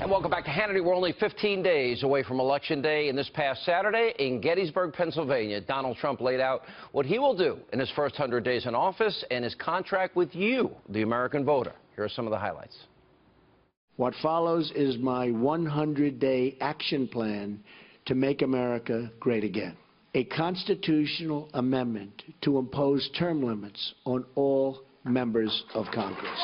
And welcome back to Hannity. We're only 15 days away from Election Day, and this past Saturday in Gettysburg, Pennsylvania, Donald Trump laid out what he will do in his first 100 days in office and his contract with you, the American voter. Here are some of the highlights. What follows is my 100-day action plan to make America great again. A constitutional amendment to impose term limits on all members of Congress.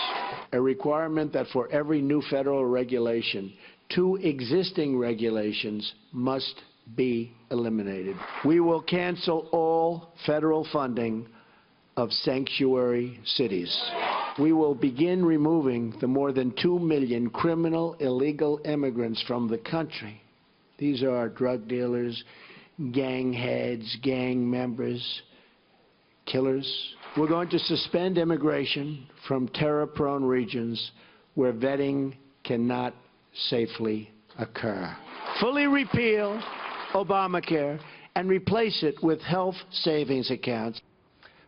A requirement that for every new federal regulation, 2 existing regulations must be eliminated. We will cancel all federal funding of sanctuary cities. We will begin removing the more than 2 million criminal illegal immigrants from the country. These are drug dealers, gang heads, gang members, killers. We're going to suspend immigration from terror-prone regions where vetting cannot safely occur. Fully repeal Obamacare and replace it with health savings accounts.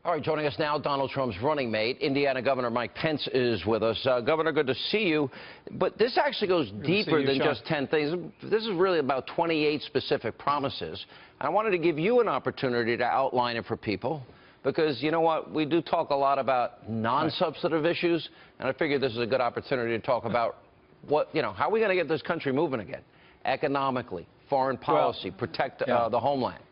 All right, joining us now, Donald Trump's running mate, Indiana Governor Mike Pence is with us. Governor, good to see you. But this actually goes deeper than just 10 things. This is really about 28 specific promises. I wanted to give you an opportunity to outline it for people. Because, you know what, we do talk a lot about non-substantive issues, and I figured this is a good opportunity to talk about what, how are we going to get this country moving again? Economically, foreign policy, protect the homeland.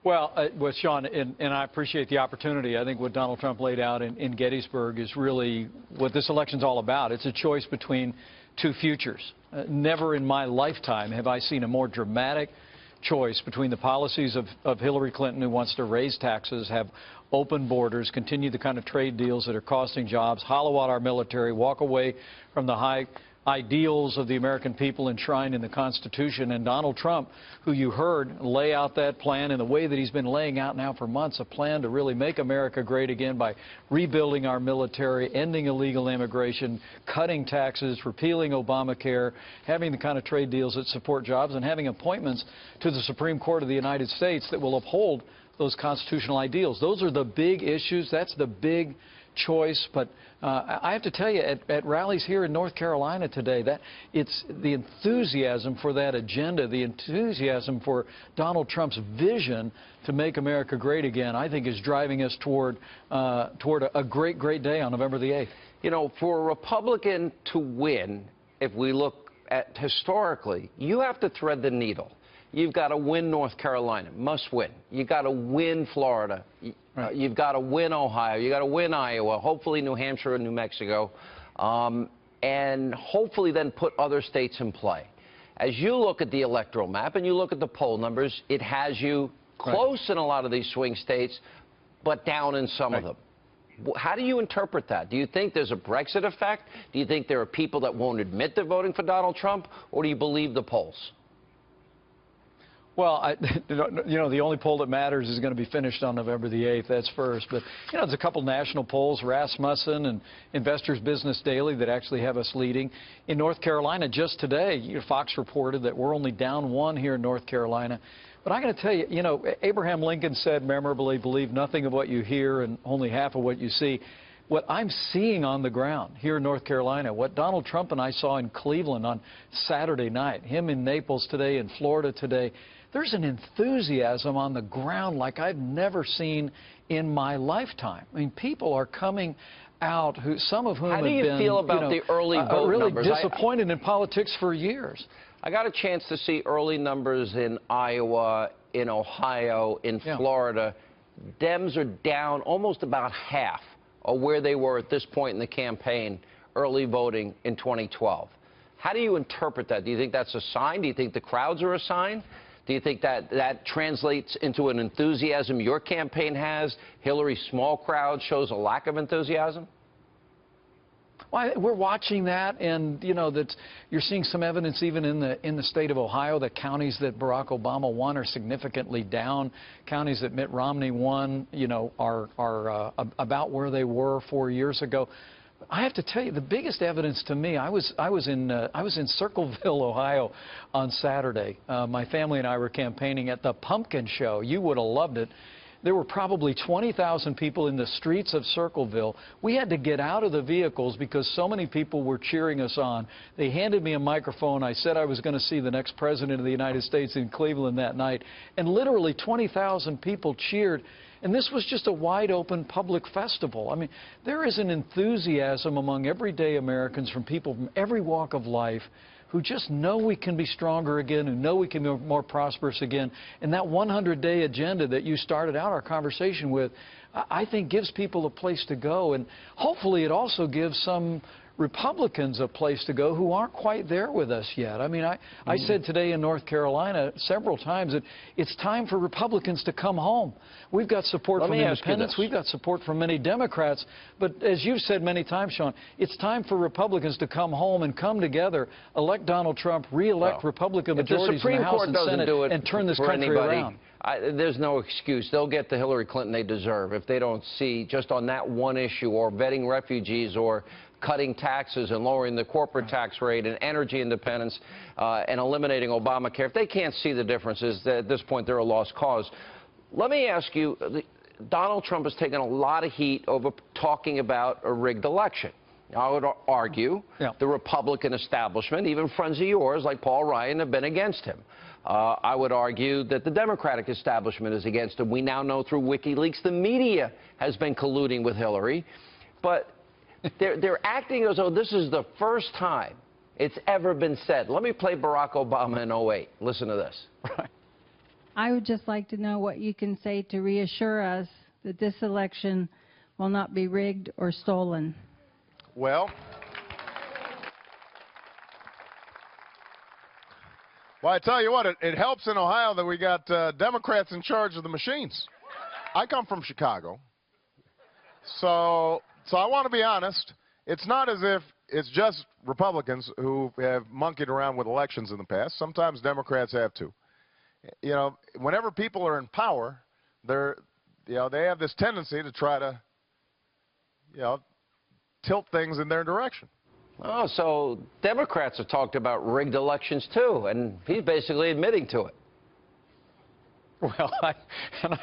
Well, Sean, and I appreciate the opportunity. I think what Donald Trump laid out in Gettysburg is really what this election's all about. It's a choice between 2 futures. Never in my lifetime have I seen a more dramatic choice between the policies of Hillary Clinton, who wants to raise taxes, have open borders, continue the kind of trade deals that are costing jobs, hollow out our military, walk away from the high ideals of the American people enshrined in the Constitution, and Donald Trump, who you heard lay out that plan in the way that he's been laying out now for months, a plan to really make America great again by rebuilding our military, ending illegal immigration, cutting taxes, repealing Obamacare, having the kind of trade deals that support jobs, and having appointments to the Supreme Court of the United States that will uphold those constitutional ideals. Those are the big issues. That's the big choice. But I have to tell you, at rallies here in North Carolina today, that it's the enthusiasm for that agenda, the enthusiasm for Donald Trump's vision to make America great again, I think is driving us toward a great day on November the 8th. You know, for a Republican to win, if we look at historically, you have to thread the needle. You've got to win North Carolina, must win. You've got to win Florida. You've got to win Ohio. You've got to win Iowa, hopefully New Hampshire and New Mexico, and hopefully then put other states in play. As you look at the electoral map and you look at the poll numbers, it has you close in a lot of these swing states, but down in some of them. How do you interpret that? Do you think there's a Brexit effect? Do you think there are people that won't admit they're voting for Donald Trump, or do you believe the polls? Well, the only poll that matters is going to be finished on November the 8th. That's first. But, there's a couple national polls, Rasmussen and Investors Business Daily, that actually have us leading. In North Carolina, just today, Fox reported that we're only down 1 here in North Carolina. But I got to tell you, Abraham Lincoln said memorably, believe nothing of what you hear and only half of what you see. What I'm seeing on the ground here in North Carolina, what Donald Trump and I saw in Cleveland on Saturday night, him in Naples today, in Florida today, there's an enthusiasm on the ground like I've never seen in my lifetime. I mean, people are coming out, some of whom have been, How do you feel about the early vote really numbers? Disappointed in politics for years. I got a chance to see early numbers in Iowa, in Ohio, in Florida. Dems are down almost about half of where they were at this point in the campaign, early voting in 2012. How do you interpret that? Do you think that's a sign? Do you think the crowds are a sign? Do you think that translates into an enthusiasm your campaign has? Hillary's small crowd shows a lack of enthusiasm? Well, we're watching that, and that you're seeing some evidence even in the state of Ohio that counties that Barack Obama won are significantly down. Counties that Mitt Romney won, are about where they were 4 years ago. I have to tell you, the biggest evidence to me, I was in Circleville, Ohio on Saturday. My family and I were campaigning at the Pumpkin Show. You would have loved it. There were probably 20,000 people in the streets of Circleville. We had to get out of the vehicles because so many people were cheering us on. They handed me a microphone. I said I was going to see the next president of the United States in Cleveland that night, and literally 20,000 people cheered. And this was just a wide-open public festival. I mean, there is an enthusiasm among everyday Americans from people from every walk of life who just know we can be stronger again, who know we can be more prosperous again. And that 100-day agenda that you started out our conversation with, I think gives people a place to go. And hopefully it also gives some Republicans a place to go who aren't quite there with us yet. I mean, I said today in North Carolina several times that it's time for Republicans to come home. We've got support from independents. We've got support from many Democrats. But as you've said many times, Sean, it's time for Republicans to come home and come together, elect Donald Trump, re-elect Republican majorities in the House and Senate, and turn this country around. There's no excuse. They'll get the Hillary Clinton they deserve if they don't see just on that one issue, or vetting refugees, or cutting taxes and lowering the corporate tax rate, and energy independence, and eliminating Obamacare. If they can't see the differences, at this point they're a lost cause. Let me ask you, Donald Trump has taken a lot of heat over talking about a rigged election. I would argue the Republican establishment, even friends of yours like Paul Ryan, have been against him. I would argue that the Democratic establishment is against him. We now know through WikiLeaks the media has been colluding with Hillary. But they're acting as though this is the first time it's ever been said. Let me play Barack Obama in 08. Listen to this. I would just like to know what you can say to reassure us that this election will not be rigged or stolen. Well, I tell you what, it helps in Ohio that we got Democrats in charge of the machines. I come from Chicago, so I want to be honest. It's not as if it's just Republicans who have monkeyed around with elections in the past. Sometimes Democrats have too. You know, whenever people are in power, they have this tendency to try to, tilt things in their direction. Oh, so Democrats have talked about rigged elections too, and he's basically admitting to it. Well, I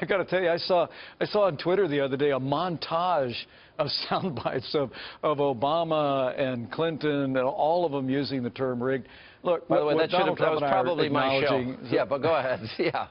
got to tell you, I saw on Twitter the other day a montage of sound bites of Obama and Clinton and all of them using the term rigged. Look, by the way, that was probably my show. Yeah, but go ahead. Yeah,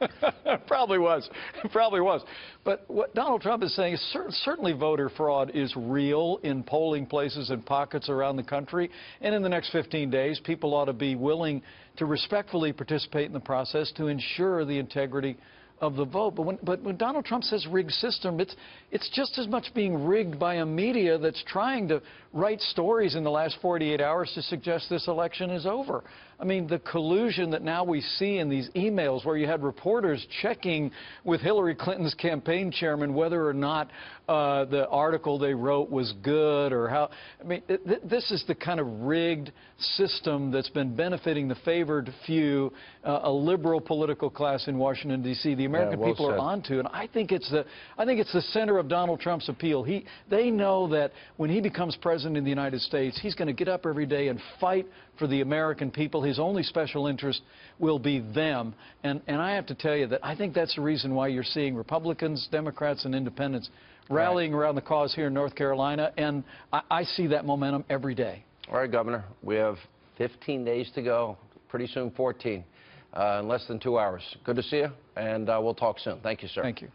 it probably was. It probably was. But what Donald Trump is saying is certainly voter fraud is real in polling places and pockets around the country. And in the next 15 days, people ought to be willing to respectfully participate in the process to ensure the integrity of the vote. But when Donald Trump says rigged system, it's just as much being rigged by a media that's trying to write stories in the last 48 hours to suggest this election is over. I mean, the collusion that now we see in these emails where you had reporters checking with Hillary Clinton's campaign chairman whether or not the article they wrote was good or how. I mean, this is the kind of rigged system that's been benefiting the favored few, a liberal political class in Washington, D.C. The American people are onto, and I think it's the center of Donald Trump's appeal. They know that when he becomes president of the United States, he's going to get up every day and fight for the American people. His only special interest will be them. And I have to tell you that I think that's the reason why you're seeing Republicans, Democrats, and independents rallying around the cause here in North Carolina. And I see that momentum every day. All right, Governor, we have 15 days to go, pretty soon 14, in less than 2 hours. Good to see you, and we'll talk soon. Thank you, sir. Thank you.